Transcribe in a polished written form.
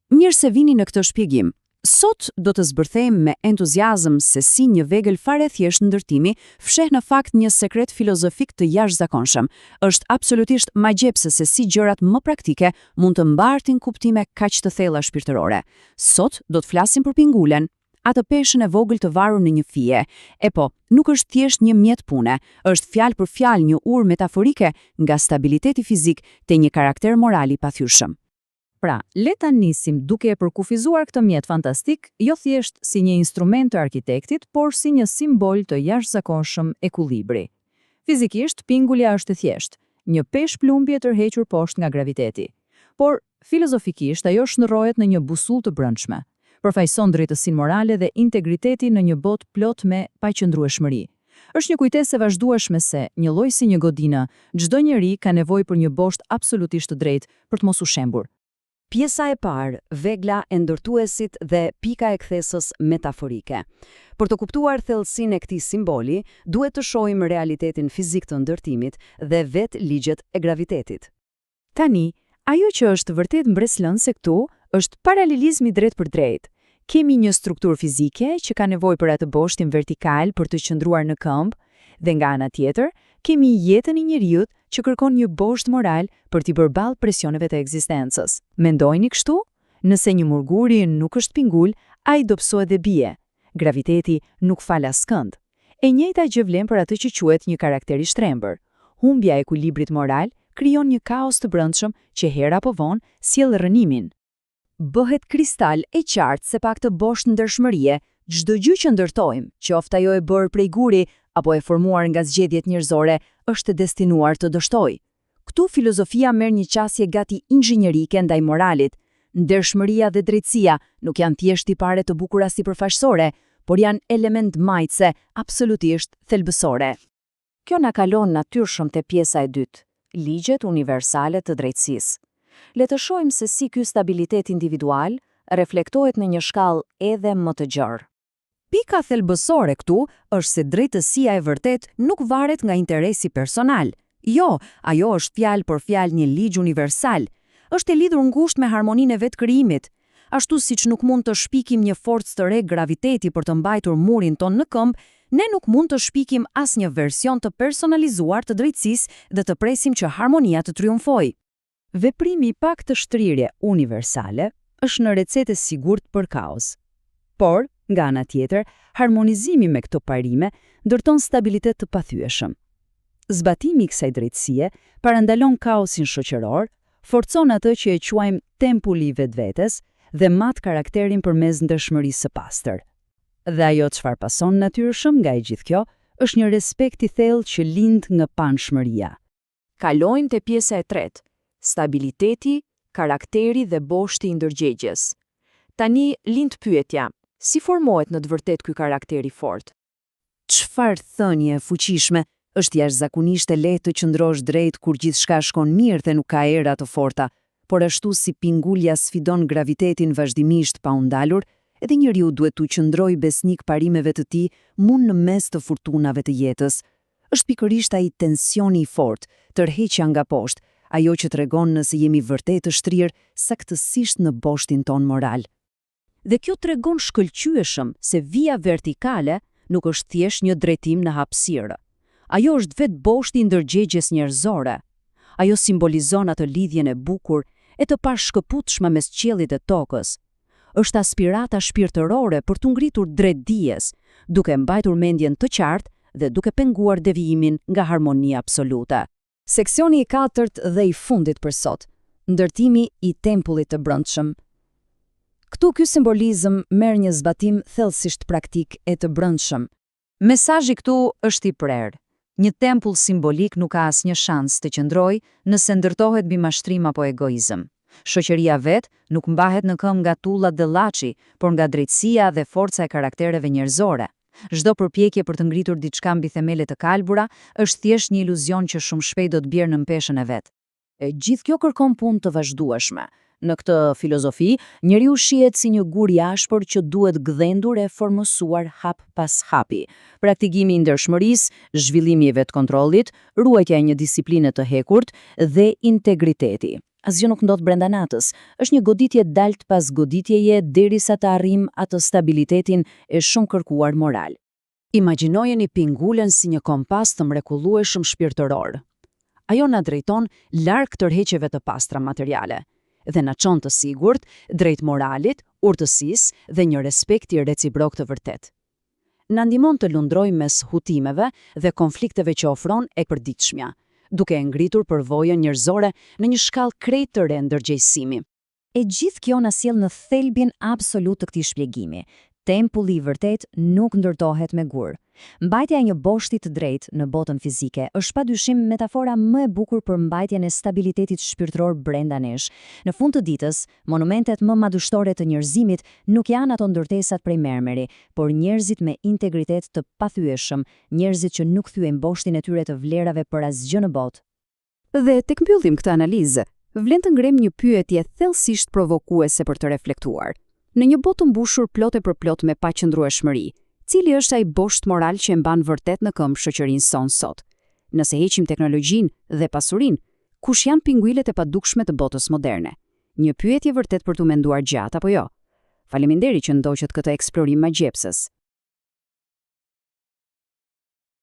Mirë se vini në këtë shpjegim. Sot do të zbërthejmë me entuziazëm se si një vegël fare thjesht ndërtimi fsheh në fakt një sekret filozofik të jashtëzakonshëm. Është absolutisht magjepse se si gjërat më praktike mund të mbartin kuptime kaq të thella shpirtërore. Sot do të flasim për pingulen, atë peshën e vogël të varur në një fije. E po, nuk është thjesht një mjet pune, është fjalë për fjalë një urë metaforike nga stabiliteti fizik te një karakter moral i pathyeshëm. Pra, le ta nisim duke e përkufizuar këtë mjet fantastik, jo thjesht si një instrument të arkitektit, por si një simbol të jashtëzakonshëm ekuilibri. Fizikisht, pingulja është e thjeshtë, një peshë plumbje tërhequr poshtë nga graviteti. Por filozofikisht ajo shndërrohet në një busull të brendshme. Përfaqëson drejtësinë morale dhe integriteti në një botë plot me paqëndrueshmëri. Është një kujtesë e vazhdueshme se, një lloj si një godinë, çdo njeri ka nevojë për një boshtë absolutisht të drejtë për të mos u shembur. Pjesa e parë, vegla e ndërtuesit dhe pika e kthesës metaforike. Për të kuptuar thellësinë e këtij simboli, duhet të shohim realitetin fizik të ndërtimit dhe vetë ligjet e gravitetit. Tani, ajo që është vërtet mbreslënse këtu është paralelizmi drejt për drejt. Kemi një strukturë fizike që ka nevojë për atë boshtin vertikal për të qëndruar në këmbë, dhe nga ana tjetër, kemi jetën e njeriut që kërkon një boshtë moral për t'i përballë presioneve të ekzistencës. Mendojni kështu? Nëse një murguri nuk është pingul, ai do psohet dhe bie. Graviteti nuk fal askënd. E njëjta gjë vlen për atë që quhet një karakter i shtrembër. Humbja e ekuilibrit moral krijon një kaos të brendshëm që hera apo vonë sjell rënimin. Bëhet kristal e qartë se pa këtë boshtë ndershmërie, çdo gjë që ndërtojmë, qoftë ajo e bërë prej guri apo e formuar nga zgjedhjet njerëzore, është destinuar të dështojë. Këtu filozofia merr një qasje gati inxhinierike ndaj moralit. Ndershmëria dhe drejtësia nuk janë thjesht tipare të bukura sipërfaqësore, por janë element majtëse absolutisht thelbësore. Kjo na kalon natyrshëm te pjesa e dytë, ligjet universale të drejtësisë. Le të shohim se si ky stabilitet individual reflektohet në një shkallë edhe më të gjerë. Pika thelbësore këtu është se drejtësia e vërtet nuk varet nga interesi personal. Jo, ajo është fjalë për fjalë një ligj universal. Është e lidhur ngushtë me harmoninë e vetë krijimit. Ashtu siç nuk mund të shpikim një forcë të re graviteti për të mbajtur murin ton në këmbë, ne nuk mund të shpikim asnjë version të personalizuar të drejtësisë dhe të presim që harmonia të triumfojë. Veprimi pa këtë shtrirje universale është në recetë e sigurt për kaos. Por, nga ana tjetër, harmonizimi me këto parime ndërton stabilitet të pathyeshëm. Zbatimi i kësaj drejtësie parandalon kaosin shoqëror, forcon atë që e quajmë tempulli i vetvetes dhe mat karakterin përmes ndershmërisë së pastër. Dhe ajo çfarë pason natyrshëm nga e gjithë kjo është një respekt i thellë që lind nga panshmëria. Kalojmë te pjesa e tretë, stabiliteti, karakteri dhe boshti i ndërgjegjes. Tani lind pyetja, si formohet në të vërtetë ky karakter i fortë? Çfarë thënie e fuqishme, është jashtëzakonisht e lehtë të qëndrosh drejt kur gjithçka shkon mirë dhe nuk ka era të forta, por ashtu si pingulja sfidon gravitetin vazhdimisht pa u ndalur, edhe njeriu duhet të qëndrojë besnik parimeve të tij mund në mes të furtunave të jetës. Është pikërisht ai tensioni i fortë, tërheqja nga poshtë, ajo që tregon nëse jemi vërtet të shtrirë saktësisht në boshtin ton moral. Dhe kjo tregon shkëlqyeshëm se vija vertikale nuk është thjesht një drejtim në hapësirë. Ajo është vetë boshti i ndërgjegjes njerëzore. Ajo simbolizon atë lidhjen e bukur e të pashkëputshme mes qiellit dhe tokës. Është aspirata shpirtërore për të ngritur drejt dijes, duke mbajtur mendjen të qartë dhe duke penguar devijimin nga harmonia absolute. Seksioni i katërt dhe i fundit për sot, ndërtimi i tempullit të brendshëm. Këtu ky simbolizëm merr një zbatim thellësisht praktik e të brendshëm. Mesazhi këtu është i prerë. Një tempull simbolik nuk ka asnjë shans të qëndrojë nëse ndërtohet mbi mashtrim apo egoizëm. Shoqëria vet nuk mbahet në këmbë nga tullat dhe llaçi, por nga drejtësia dhe forca e karaktereve njerëzore. Çdo përpjekje për të ngritur diçka mbi themele të kalbura është thjesht një iluzion që shumë shpejt do të bjerë në peshën e vet. E gjithë kjo kërkon punë të vazhdueshme. Në këtë filozofi, njeriu shihet si një gur i ashpër që duhet gdhendur e formësuar hap pas hapi. Praktikimi i ndershmërisë, zhvillimi i vetkontrollit, ruajtja e një disipline të hekurt dhe integriteti. asgjë nuk ndodh brenda natës. Është një goditje dalt pas goditjeje derisa të arrijmë atë stabilitetin e shumë kërkuar moral. Imagjinojeni pingulen si një kompas të mrekullueshëm shpirtëror. Ajo na drejton larg tërheqjeve të pastra materiale dhe na çon të sigurt drejt moralit, urtësisë dhe një respekti reciprok të vërtet. Na ndihmon të lundrojmë mes hutimeve dhe konflikteve që ofron e përditshmja, duke e ngritur përvojën njerëzore në një shkallë krejt të re ndërgjegjësimi. E gjithë kjo na sjell në thelbin absolut të këtij shpjegimi. Tempulli i vërtet nuk ndërtohet me gur. Mbajtja e një boshti të drejtë në botën fizike është padyshim metafora më e bukur për mbajtjen e stabilitetit shpirtëror brenda nesh. Në fund të ditës, monumentet më madhështore të njerëzimit nuk janë ato ndërtesat prej mermeri, por njerëzit me integritet të pathyeshëm, njerëzit që nuk thyejnë boshtin e tyre të vlerave për asgjë në botë. Dhe tek mbyllim këtë analizë, vlen të ngrem një pyetje thellësisht provokuese për të reflektuar. Në një botë mbushur plot e përplot me paqëndrueshmëri, cili është ai bosht moral që e mban vërtet në këmbë shoqërinë son sot? Nëse heqim teknologjinë dhe pasurinë, kush janë pinguilet e padukshme të botës moderne? Një pyetje vërtet për t'u menduar gjatë apo jo? Faleminderit që ndoqët këtë eksplorim magjepsës.